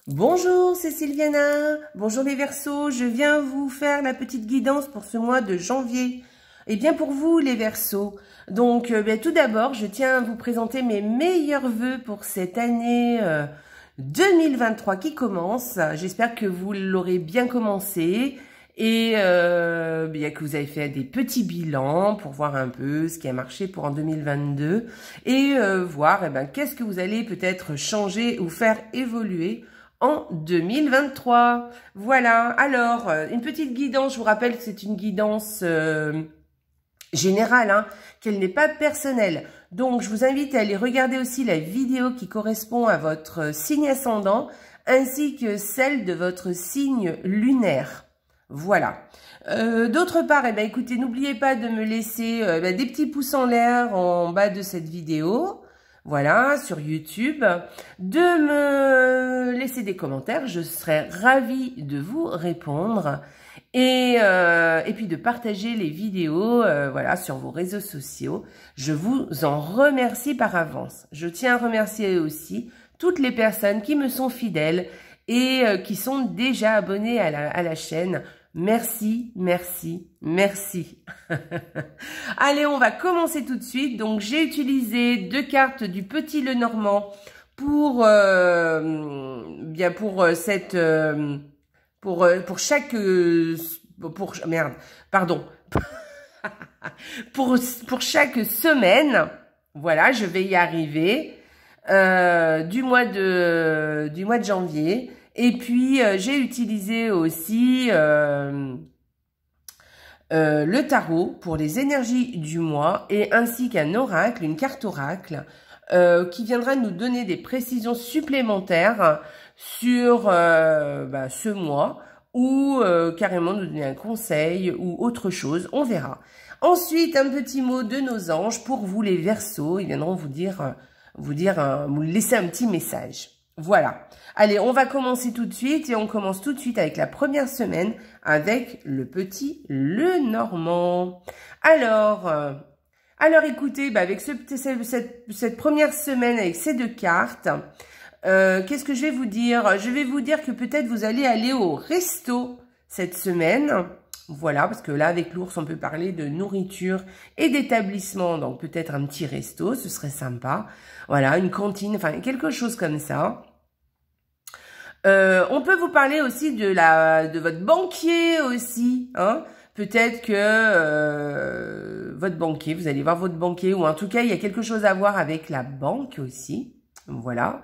Bonjour, c'est Sylviana. Bonjour les Verseaux, je viens vous faire la petite guidance pour ce mois de janvier. Et bien pour vous les Verseaux. Donc tout d'abord, je tiens à vous présenter mes meilleurs vœux pour cette année 2023 qui commence. J'espère que vous l'aurez bien commencé et que vous avez fait des petits bilans pour voir un peu ce qui a marché pour en 2022 et voir qu'est-ce que vous allez peut-être changer ou faire évoluer en 2023. Voilà, alors, une petite guidance, je vous rappelle que c'est une guidance générale, hein, qu'elle n'est pas personnelle. Donc, je vous invite à aller regarder aussi la vidéo qui correspond à votre signe ascendant, ainsi que celle de votre signe lunaire. Voilà. D'autre part, écoutez, n'oubliez pas de me laisser des petits pouces en l'air en bas de cette vidéo. Voilà, sur YouTube, de me laisser des commentaires, je serai ravie de vous répondre et puis de partager les vidéos voilà, sur vos réseaux sociaux. Je vous en remercie par avance. Je tiens à remercier aussi toutes les personnes qui me sont fidèles et qui sont déjà abonnées à la chaîne. Merci, merci, merci. Allez, on va commencer tout de suite. Donc, j'ai utilisé 2 cartes du Petit Lenormand pour pour chaque semaine. Voilà, je vais y arriver du mois de janvier. Et puis, j'ai utilisé aussi le tarot pour les énergies du mois et ainsi qu'un oracle, une carte oracle, qui viendra nous donner des précisions supplémentaires sur ce mois ou carrément nous donner un conseil ou autre chose, on verra. Ensuite, un petit mot de nos anges pour vous les Verseaux, ils viendront vous laisser un petit message. Voilà. Allez, on va commencer tout de suite et on commence tout de suite avec la première semaine avec le Petit Lenormand. Alors écoutez, avec cette première semaine avec ces 2 cartes, qu'est-ce que je vais vous dire? Je vais vous dire que peut-être vous allez aller au resto cette semaine. Voilà, parce que là, avec l'ours, on peut parler de nourriture et d'établissement. Donc, peut-être un petit resto, ce serait sympa. Voilà, une cantine, enfin, quelque chose comme ça. On peut vous parler aussi de votre banquier aussi, hein. Peut-être que votre banquier, vous allez voir votre banquier, ou en tout cas, il y a quelque chose à voir avec la banque aussi. Voilà.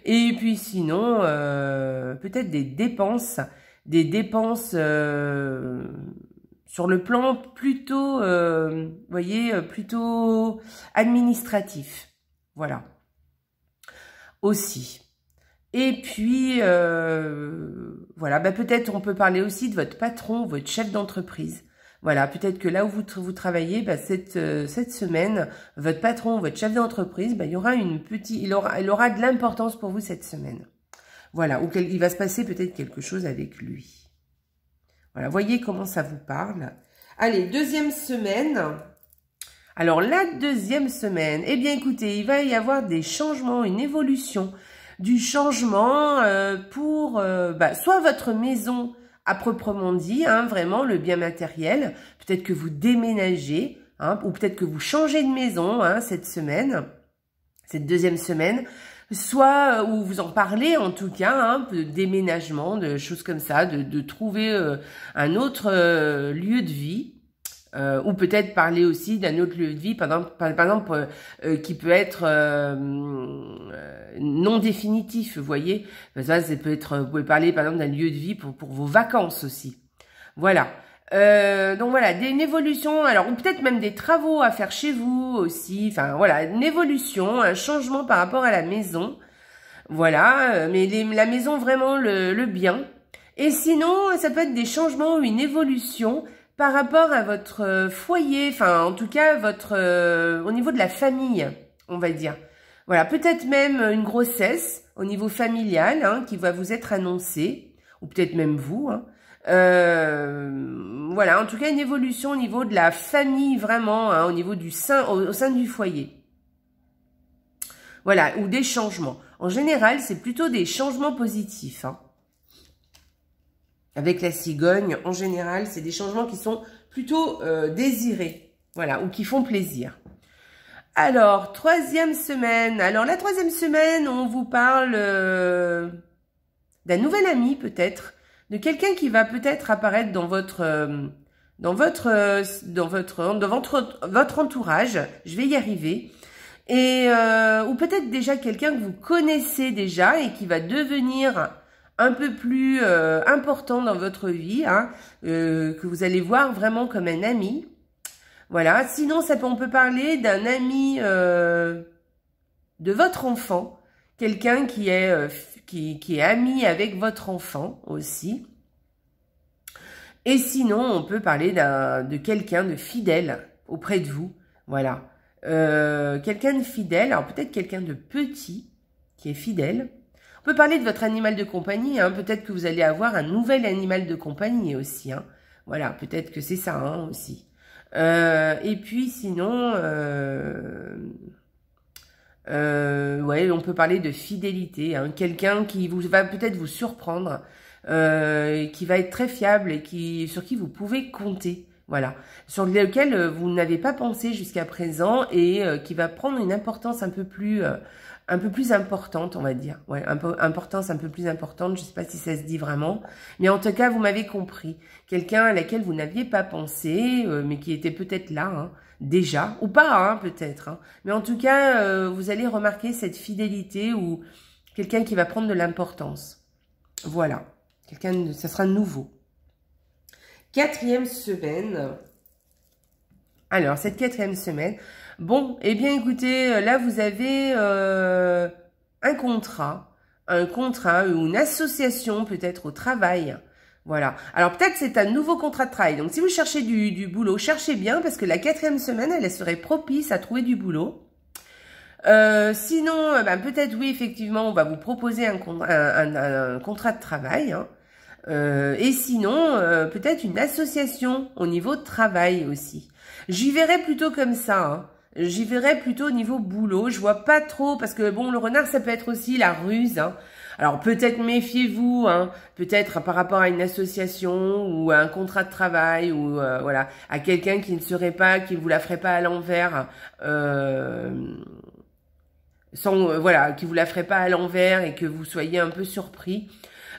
Et puis sinon, peut-être des dépenses sur le plan plutôt, plutôt administratif. Voilà. Aussi. Et puis, voilà, peut-être on peut parler aussi de votre patron, votre chef d'entreprise. Voilà, peut-être que là où vous travaillez, cette semaine, votre patron, votre chef d'entreprise, il aura de l'importance pour vous cette semaine. Voilà, ou il va se passer peut-être quelque chose avec lui. Voilà, voyez comment ça vous parle. Allez, deuxième semaine. Alors, la deuxième semaine, écoutez, il va y avoir des changements, une évolution, du changement pour soit votre maison à proprement dit, hein, vraiment le bien matériel. Peut-être que vous déménagez, hein, ou peut-être que vous changez de maison hein, cette semaine, cette deuxième semaine. Soit où vous en parlez en tout cas, hein, de déménagement, de choses comme ça, de trouver un autre lieu de vie. Ou peut-être parler aussi d'un autre lieu de vie, par exemple qui peut être non définitif, vous voyez. Ça peut être, vous pouvez parler par exemple d'un lieu de vie pour vos vacances aussi. Voilà. Donc voilà, une évolution, alors ou peut-être même des travaux à faire chez vous aussi. Enfin voilà, une évolution, un changement par rapport à la maison. Voilà, mais la maison vraiment le bien. Et sinon, ça peut être des changements ou une évolution par rapport à votre foyer, enfin en tout cas au niveau de la famille, on va dire. Voilà, peut-être même une grossesse au niveau familial hein, qui va vous être annoncée, ou peut-être même vous. Hein. Voilà, en tout cas une évolution au niveau de la famille vraiment, hein, au niveau du sein, au sein du foyer. Voilà, ou des changements. En général, c'est plutôt des changements positifs. Hein. Avec la cigogne, en général, c'est des changements qui sont plutôt désirés. Voilà, ou qui font plaisir. Alors, troisième semaine. Alors, la troisième semaine, on vous parle d'un nouvel ami, peut-être. De quelqu'un qui va peut-être apparaître dans votre entourage. Je vais y arriver. Et ou peut-être déjà quelqu'un que vous connaissez déjà et qui va devenir un peu plus important dans votre vie, hein, que vous allez voir vraiment comme un ami. Voilà. Sinon, on peut parler d'un ami de votre enfant, quelqu'un qui est ami avec votre enfant aussi. Et sinon, on peut parler de quelqu'un de fidèle auprès de vous. Voilà. Quelqu'un de fidèle, alors peut-être quelqu'un de petit qui est fidèle. On peut parler de votre animal de compagnie, hein. Peut-être que vous allez avoir un nouvel animal de compagnie aussi. Hein. Voilà, peut-être que c'est ça hein, aussi. Et puis sinon, ouais, on peut parler de fidélité. Hein. Quelqu'un qui va peut-être vous surprendre, qui va être très fiable et sur qui vous pouvez compter. Voilà, sur lequel vous n'avez pas pensé jusqu'à présent et qui va prendre une importance un peu plus importante, on va dire. Ouais, importance un peu plus importante, je ne sais pas si ça se dit vraiment. Mais en tout cas, vous m'avez compris. Quelqu'un à laquelle vous n'aviez pas pensé, mais qui était peut-être là, hein, déjà. Ou pas, hein, peut-être. Hein. Mais en tout cas, vous allez remarquer cette fidélité ou quelqu'un qui va prendre de l'importance. Voilà. Ça sera nouveau. Quatrième semaine. Alors, cette quatrième semaine. Bon, eh bien, écoutez, là, vous avez un contrat ou une association peut-être au travail. Voilà. Alors, peut-être c'est un nouveau contrat de travail. Donc, si vous cherchez du boulot, cherchez bien parce que la quatrième semaine, elle serait propice à trouver du boulot. Sinon, ben, peut-être, oui, effectivement, on va vous proposer un contrat de travail, hein. Et sinon, peut-être une association au niveau de travail aussi. J'y verrais plutôt comme ça, hein. J'y verrais plutôt au niveau boulot. Je vois pas trop, parce que bon, le renard, ça peut être aussi la ruse, hein. Alors, peut-être méfiez-vous, hein, peut-être par rapport à une association ou à un contrat de travail ou voilà, à quelqu'un qui ne vous la ferait pas à l'envers, voilà, qui vous la ferait pas à l'envers et que vous soyez un peu surpris.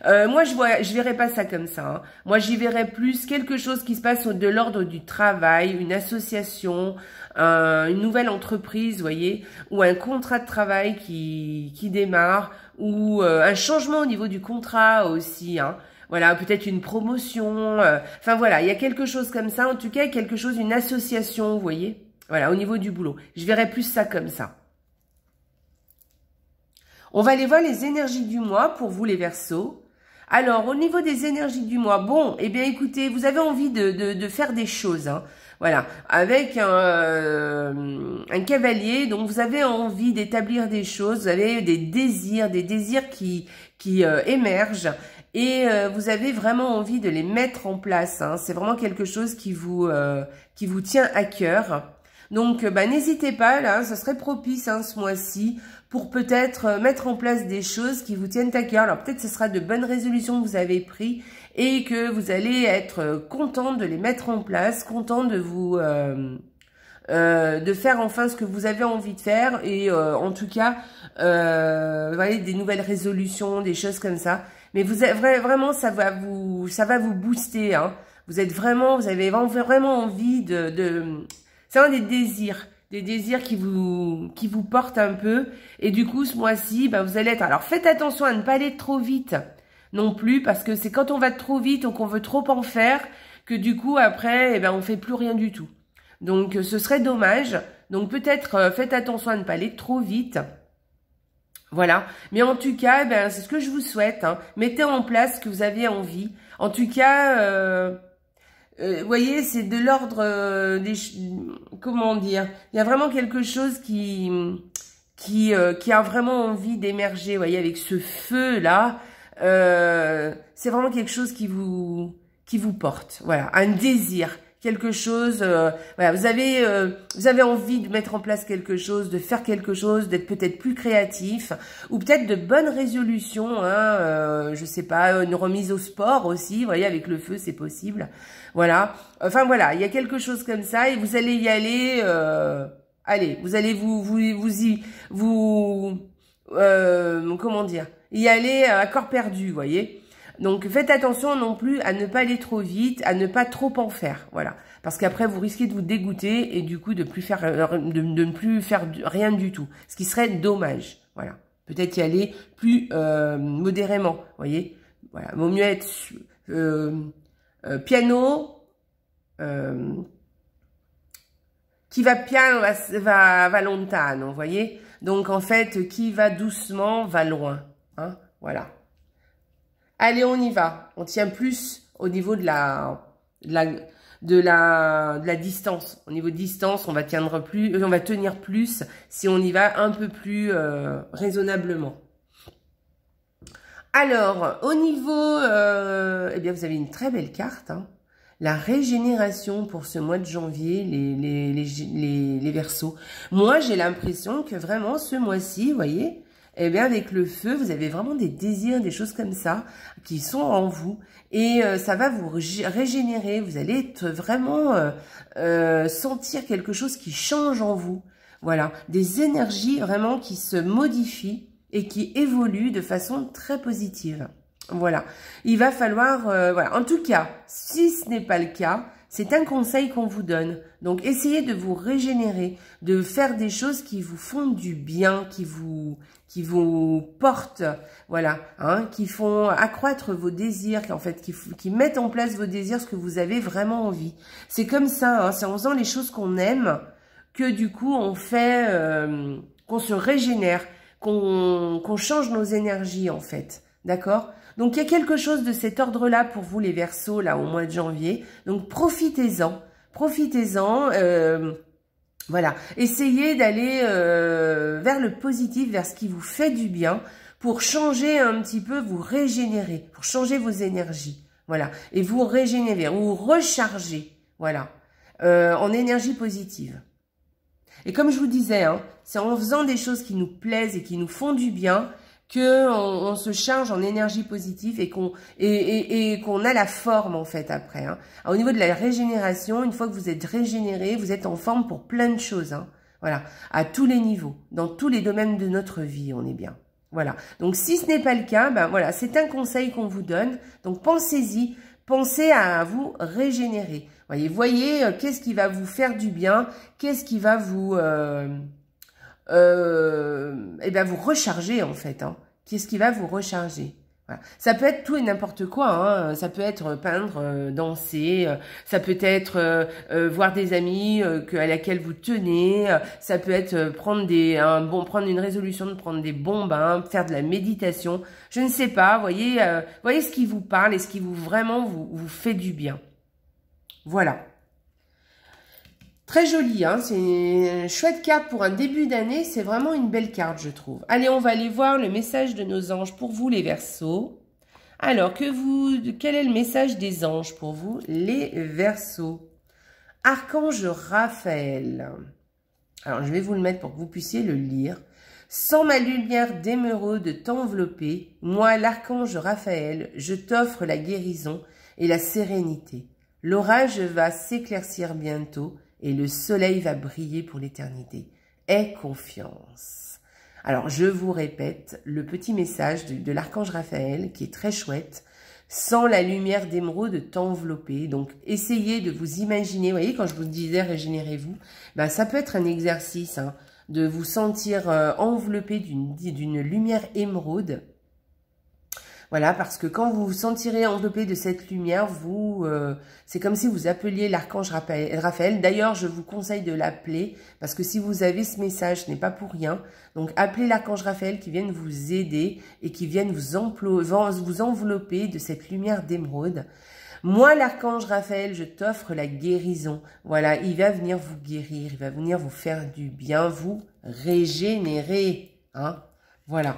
Moi, je verrais pas ça comme ça. Hein. Moi, j'y verrais plus quelque chose qui se passe de l'ordre du travail, une association, une nouvelle entreprise, vous voyez, ou un contrat de travail qui démarre, ou un changement au niveau du contrat aussi. Hein. Voilà, peut-être une promotion. Enfin voilà, il y a quelque chose comme ça. En tout cas, quelque chose, une association, vous voyez. Voilà, au niveau du boulot. Je verrais plus ça comme ça. On va aller voir les énergies du mois pour vous les Verseaux. Alors, au niveau des énergies du mois, bon, eh bien, écoutez, vous avez envie de faire des choses, hein. Voilà, avec un cavalier, donc vous avez envie d'établir des choses, vous avez des désirs qui émergent et vous avez vraiment envie de les mettre en place, hein. C'est vraiment quelque chose qui vous tient à cœur. Donc, bah, n'hésitez pas, là, ça serait propice hein, ce mois-ci pour peut-être mettre en place des choses qui vous tiennent à cœur. Alors, peut-être ce sera de bonnes résolutions que vous avez prises et que vous allez être content de les mettre en place, content de vous de faire enfin ce que vous avez envie de faire et en tout cas, voyez, des nouvelles résolutions, des choses comme ça. Mais vous avez, vraiment, ça va vous booster. Hein. Vous avez vraiment envie c'est un des désirs qui vous portent un peu. Et du coup, ce mois-ci, bah, vous allez être... Alors, faites attention à ne pas aller trop vite non plus, parce que c'est quand on va trop vite ou qu'on veut trop en faire, que du coup, après, eh ben, on fait plus rien du tout. Donc, ce serait dommage. Donc, peut-être, faites attention à ne pas aller trop vite. Voilà. Mais en tout cas, eh ben, c'est ce que je vous souhaite. Hein. Mettez en place ce que vous avez envie. En tout cas... vous voyez, c'est de l'ordre comment dire, il y a vraiment quelque chose qui a vraiment envie d'émerger, vous voyez, avec ce feu-là, c'est vraiment quelque chose qui vous porte, voilà, un désir, quelque chose, voilà, vous avez envie de mettre en place quelque chose, de faire quelque chose, d'être peut-être plus créatif, ou peut-être de bonnes résolutions, hein, je sais pas, une remise au sport aussi, vous voyez, avec le feu, c'est possible, voilà. Enfin, voilà, il y a quelque chose comme ça, et vous allez y aller, allez, vous allez comment dire, y aller à corps perdu, vous voyez. Donc, faites attention non plus à ne pas aller trop vite, à ne pas trop en faire, voilà. Parce qu'après, vous risquez de vous dégoûter et du coup, de ne plus faire rien du tout. Ce qui serait dommage, voilà. Peut-être y aller plus modérément, vous voyez. Voilà, vaut mieux être piano, qui va piano va lontano, vous voyez. Donc, en fait, qui va doucement va loin, hein, voilà. Allez, on y va. On tient plus au niveau de la distance. Au niveau de distance, on va tenir plus si on y va un peu plus raisonnablement. Alors, au niveau, eh bien, vous avez une très belle carte, hein. La régénération pour ce mois de janvier, les Verseaux. Moi, j'ai l'impression que vraiment, ce mois-ci, vous voyez, eh bien, avec le feu, vous avez vraiment des désirs, des choses comme ça, qui sont en vous. Et ça va vous régénérer. Vous allez être vraiment sentir quelque chose qui change en vous. Voilà, des énergies vraiment qui se modifient et qui évoluent de façon très positive. Voilà, il va falloir, voilà. En tout cas, si ce n'est pas le cas, c'est un conseil qu'on vous donne. Donc, essayez de vous régénérer, de faire des choses qui vous font du bien, qui vous portent, voilà, hein, qui font accroître vos désirs, en fait, qui mettent en place vos désirs, ce que vous avez vraiment envie. C'est comme ça, hein, c'est en faisant les choses qu'on aime que du coup, on fait, qu'on se régénère, qu'on change nos énergies, en fait. D'accord? Donc, il y a quelque chose de cet ordre-là pour vous, les Verseaux, là, au mois de janvier. Donc, profitez-en. Profitez-en. Voilà. Essayez d'aller vers le positif, vers ce qui vous fait du bien, pour changer un petit peu, vous régénérer, pour changer vos énergies. Voilà. Et vous régénérer, ou recharger. Voilà. En énergie positive. Et comme je vous disais, hein, c'est en faisant des choses qui nous plaisent et qui nous font du bien que on se charge en énergie positive et qu'on a la forme en fait après. Hein. Alors, au niveau de la régénération, une fois que vous êtes régénéré, vous êtes en forme pour plein de choses. Hein. Voilà, à tous les niveaux, dans tous les domaines de notre vie, on est bien. Voilà. Donc si ce n'est pas le cas, ben voilà, c'est un conseil qu'on vous donne. Donc pensez-y, pensez à vous régénérer. Voyez, qu'est-ce qui va vous faire du bien, qu'est-ce qui va vous eh bien vous recharger en fait, hein. Qu'est-ce qui va vous recharger? Voilà. Ça peut être tout et n'importe quoi, hein. Ça peut être peindre, danser, ça peut être voir des amis à laquelle vous tenez, ça peut être prendre une résolution de prendre des bons bains, faire de la méditation, je ne sais pas, voyez ce qui vous parle et ce qui vraiment vous fait du bien. Voilà. Très jolie, hein, c'est une chouette carte pour un début d'année, c'est vraiment une belle carte, je trouve. Allez, on va aller voir le message de nos anges pour vous, les Verseaux. Alors, quel est le message des anges pour vous, les Verseaux? Archange Raphaël. Alors, je vais vous le mettre pour que vous puissiez le lire. Sans ma lumière d'émeraude t'envelopper, moi, l'archange Raphaël, je t'offre la guérison et la sérénité. L'orage va s'éclaircir bientôt, et le soleil va briller pour l'éternité. Aie confiance. Alors, je vous répète le petit message de l'archange Raphaël, qui est très chouette. Sans la lumière d'émeraude t'envelopper. Donc, essayez de vous imaginer, vous voyez, quand je vous disais régénérez-vous, ben, ça peut être un exercice, hein, de vous sentir enveloppé d'une lumière émeraude. Voilà, parce que quand vous vous sentirez enveloppé de cette lumière, c'est comme si vous appeliez l'archange Raphaël. D'ailleurs, je vous conseille de l'appeler, parce que si vous avez ce message, ce n'est pas pour rien. Donc, appelez l'archange Raphaël qui vienne vous aider et qui vienne vous envelopper de cette lumière d'émeraude. Moi, l'archange Raphaël, je t'offre la guérison. Voilà, il va venir vous guérir, il va venir vous faire du bien, vous régénérer. Hein, voilà.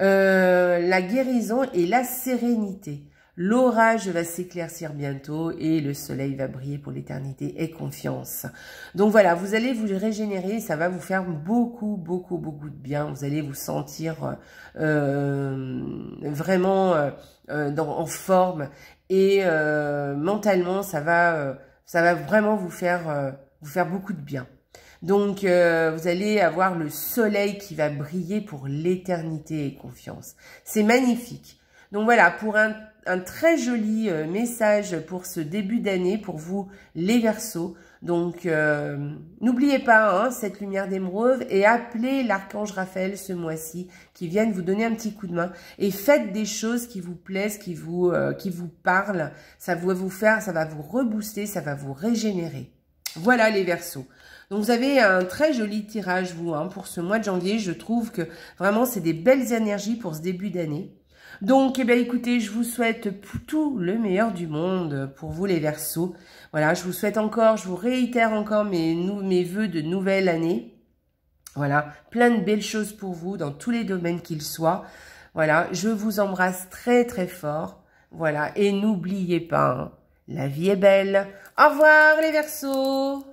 La guérison et la sérénité. L'orage va s'éclaircir bientôt et le soleil va briller pour l'éternité. Aie confiance. Donc voilà, vous allez vous régénérer. Ça va vous faire beaucoup de bien. Vous allez vous sentir vraiment en forme. Et mentalement, ça va vraiment vous faire beaucoup de bien. Donc, vous allez avoir le soleil qui va briller pour l'éternité et confiance. C'est magnifique. Donc voilà, pour un très joli message pour ce début d'année, pour vous les Verseaux. Donc, n'oubliez pas cette lumière d'émeraude et appelez l'archange Raphaël ce mois-ci qui vienne vous donner un petit coup de main et faites des choses qui vous plaisent, qui vous parlent. Ça va vous rebooster, ça va vous régénérer. Voilà les Verseaux. Donc vous avez un très joli tirage vous pour ce mois de janvier. Je trouve que vraiment c'est des belles énergies pour ce début d'année. Donc, eh bien, écoutez, je vous souhaite tout le meilleur du monde pour vous les Verseaux. Voilà, je vous réitère encore mes vœux de nouvelle année. Voilà, plein de belles choses pour vous dans tous les domaines qu'ils soient. Voilà, je vous embrasse très fort. Voilà, et n'oubliez pas, la vie est belle. Au revoir les Verseaux.